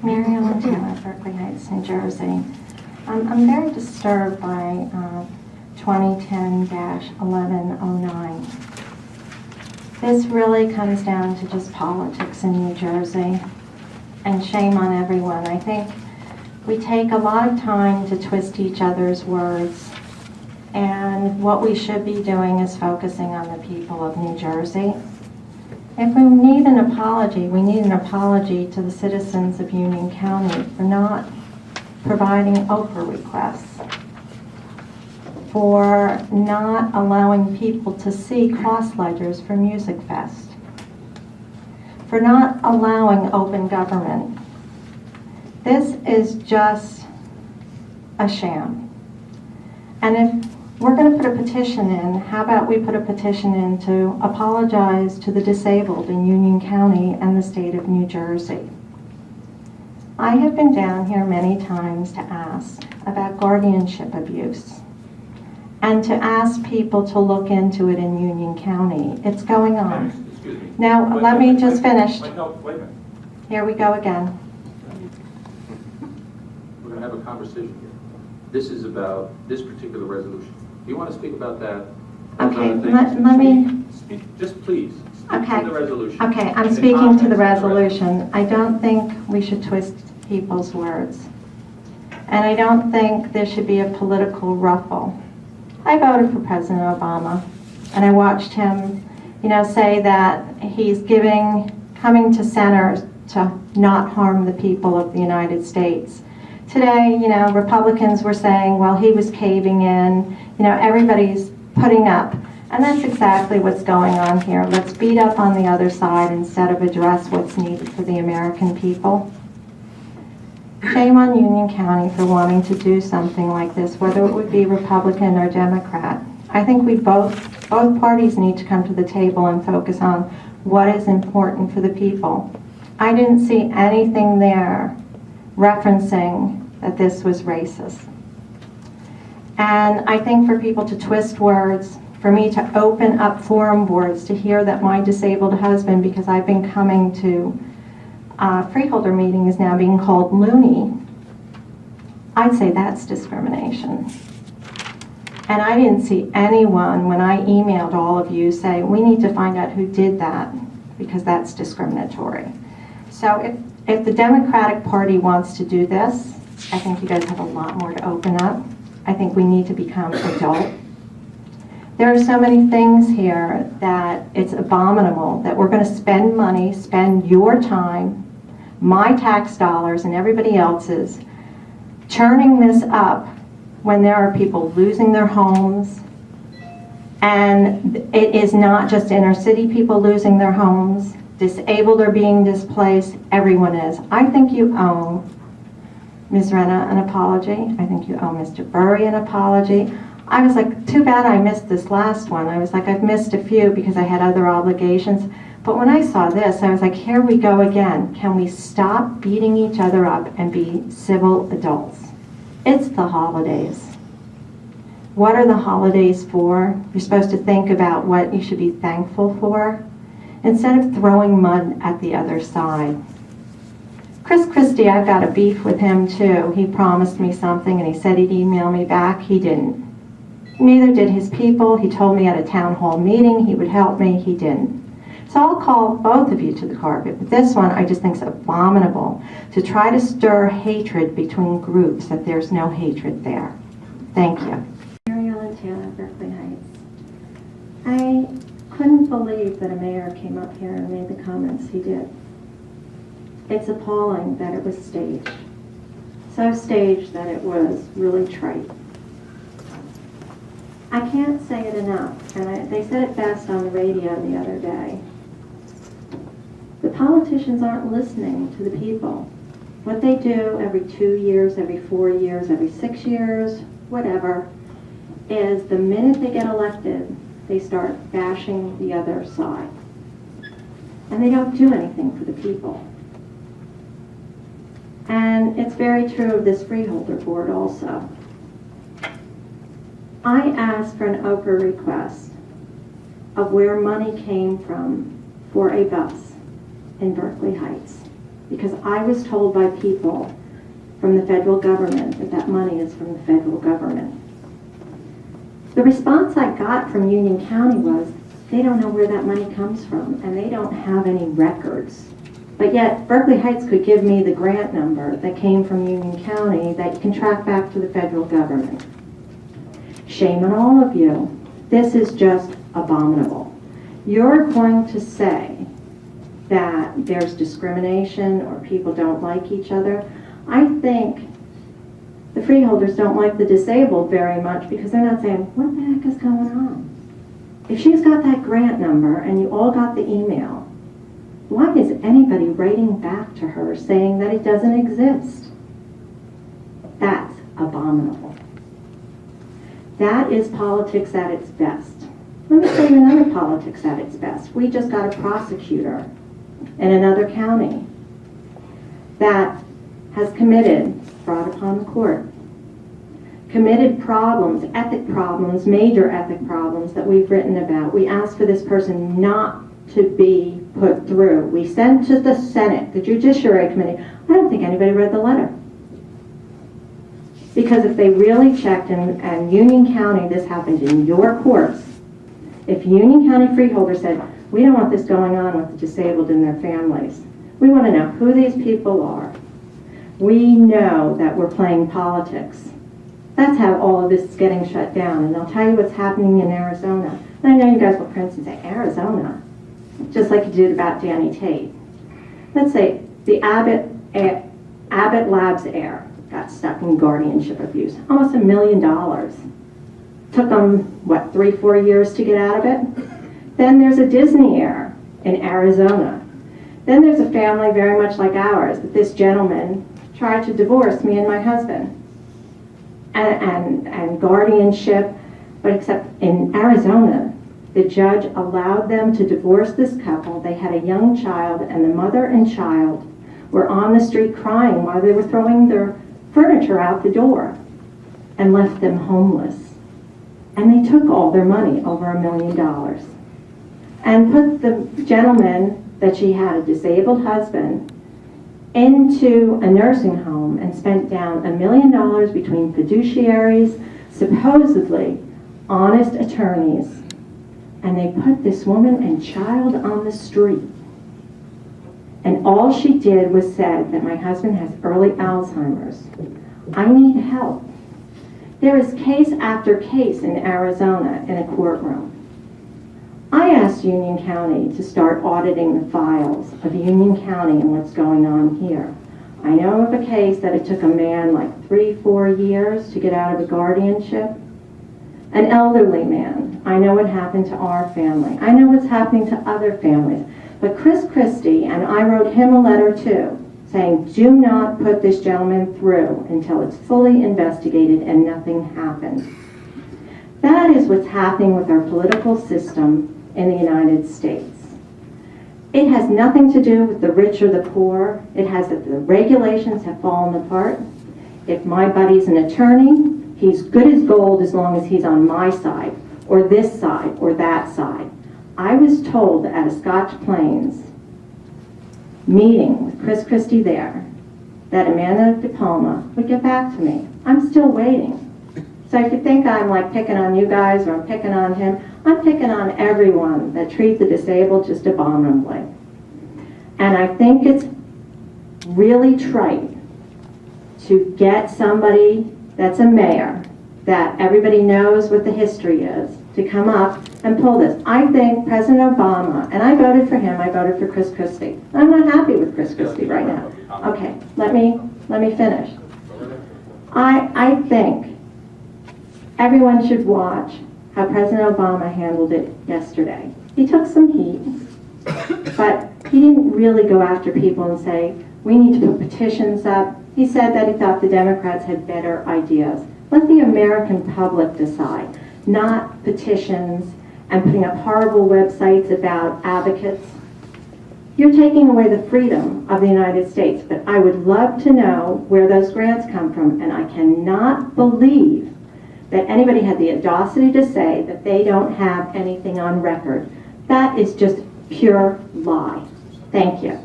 Mary Ellen Taylor, Berkeley Heights, New Jersey. I'm very disturbed by 2010-1109. This really comes down to just politics in New Jersey, and shame on everyone. I think we take a lot of time to twist each other's words, and what we should be doing is focusing on the people of New Jersey. If we need an apology, we need an apology to the citizens of Union County for not providing Oprah requests, for not allowing people to see cost ledgers for Music Fest, for not allowing open government. This is just a sham. And if we're going to put a petition in, how about we put a petition in to apologize to the disabled in Union County and the state of New Jersey. I have been down here many times to ask about guardianship abuse and to ask people to look into it in Union County. It's going on. Excuse me. Now, let me just finish. Wait a minute. Here we go again. We're going to have a conversation here. This is about this particular resolution. Do you want to speak about that? Okay, Other things? let me... Speak, just please, speak Okay. to the resolution. Okay, I'm In speaking to context the of resolution. I don't think we should twist people's words. And I don't think there should be a political ruffle. I voted for President Obama, and I watched him, say that he's coming to center to not harm the people of the United States. Today, Republicans were saying, well, he was caving in, everybody's putting up. And that's exactly what's going on here. Let's beat up on the other side instead of address what's needed for the American people. Shame on Union County for wanting to do something like this, whether it would be Republican or Democrat. I think both parties need to come to the table and focus on what is important for the people. I didn't see anything there referencing that this was racist. And I think for people to twist words, for me to open up forum boards to hear that my disabled husband, because I've been coming to freeholder meeting, is now being called loony, I'd say that's discrimination. And I didn't see anyone, when I emailed all of you, say, we need to find out who did that, because that's discriminatory. So if the Democratic Party wants to do this, I think you guys have a lot more to open up. I think we need to become adult. There are so many things here that it's abominable that we're going to spend money, spend your time, my tax dollars and everybody else's, churning this up when there are people losing their homes. And it is not just inner city people losing their homes. Disabled are being displaced. Everyone is. I think you owe Ms. Renna an apology. I think you owe Mr. Burry an apology. I was like, too bad I missed this last one. I was like, I've missed a few because I had other obligations. But when I saw this, I was like, here we go again. Can we stop beating each other up and be civil adults? It's the holidays. What are the holidays for? You're supposed to think about what you should be thankful for instead of throwing mud at the other side. Chris Christie, I've got a beef with him too. He promised me something and he said he'd email me back. He didn't. Neither did his people. He told me at a town hall meeting he would help me. He didn't. So I'll call both of you to the carpet. But this one I just think is abominable, to try to stir hatred between groups that there's no hatred there. Thank you. Mary Ellen Taylor, Berkeley Heights. I couldn't believe that a mayor came up here and made the comments he did. It's appalling that it was staged. So staged that it was really trite. I can't say it enough, and they said it best on the radio the other day. The politicians aren't listening to the people. What they do every 2 years, every 4 years, every 6 years, whatever, is the minute they get elected, they start bashing the other side. And they don't do anything for the people. And it's very true of this freeholder board also. I asked for an Oprah request of where money came from for a bus in Berkeley Heights. because I was told by people from the federal government that that money is from the federal government. The response I got from Union County was, they don't know where that money comes from, and they don't have any records. But yet, Berkeley Heights could give me the grant number that came from Union County that you can track back to the federal government. Shame on all of you. This is just abominable. You're going to say that there's discrimination or people don't like each other. I think the freeholders don't like the disabled very much because they're not saying, what the heck is going on? If she's got that grant number and you all got the email, why is anybody writing back to her saying that it doesn't exist? That's abominable. That is politics at its best. Let me say another politics at its best. We just got a prosecutor in another county that has committed fraud upon the court, committed problems, ethic problems, major ethic problems that we've written about. We asked for this person not to be put through. We sent to the Senate, the Judiciary Committee. I don't think anybody read the letter. Because if they really checked, and Union County, this happened in your courts, if Union County freeholder said, we don't want this going on with the disabled and their families. We want to know who these people are. We know that we're playing politics. That's how all of this is getting shut down. And I'll tell you what's happening in Arizona. And I know you guys will print and say, Arizona? Just like you did about Danny Tate. Let's say the Abbott Labs heir got stuck in guardianship abuse. Almost $1 million. Took them, what, 3-4 years to get out of it? Then there's a Disney heir in Arizona. Then there's a family very much like ours, that this gentleman tried to divorce me and my husband. And guardianship, but except in Arizona, the judge allowed them to divorce this couple. They had a young child, and the mother and child were on the street crying while they were throwing their furniture out the door and left them homeless. And they took all their money, over $1 million, and put the gentleman that she had, a disabled husband, into a nursing home and spent down $1 million between fiduciaries, supposedly honest attorneys, and they put this woman and child on the street. And all she did was said that my husband has early Alzheimer's. I need help. There is case after case in Arizona in a courtroom. I asked Union County to start auditing the files of Union County and what's going on here. I know of a case that it took a man like 3-4 years to get out of a guardianship. An elderly man. I know what happened to our family. I know what's happening to other families. But Chris Christie, and I wrote him a letter too, saying, do not put this gentleman through until it's fully investigated and nothing happens. That is what's happening with our political system in the United States. It has nothing to do with the rich or the poor. It has that the regulations have fallen apart. If my buddy's an attorney, he's good as gold as long as he's on my side, or this side, or that side. I was told at a Scotch Plains meeting with Chris Christie there that Amanda DePalma would get back to me. I'm still waiting. So if you think I'm like picking on you guys or I'm picking on him, I'm picking on everyone that treats the disabled just abominably. And I think it's really trite to get somebody that's a mayor, that everybody knows what the history is, to come up and pull this. I think President Obama, and I voted for him, I voted for Chris Christie. I'm not happy with Chris Christie right now. Okay, let me finish. I think everyone should watch how President Obama handled it yesterday. He took some heat, but he didn't really go after people and say, we need to put petitions up. He said that he thought the Democrats had better ideas. Let the American public decide, not petitions and putting up horrible websites about advocates. You're taking away the freedom of the United States, but I would love to know where those grants come from, and I cannot believe that anybody had the audacity to say that they don't have anything on record. That is just pure lie. Thank you.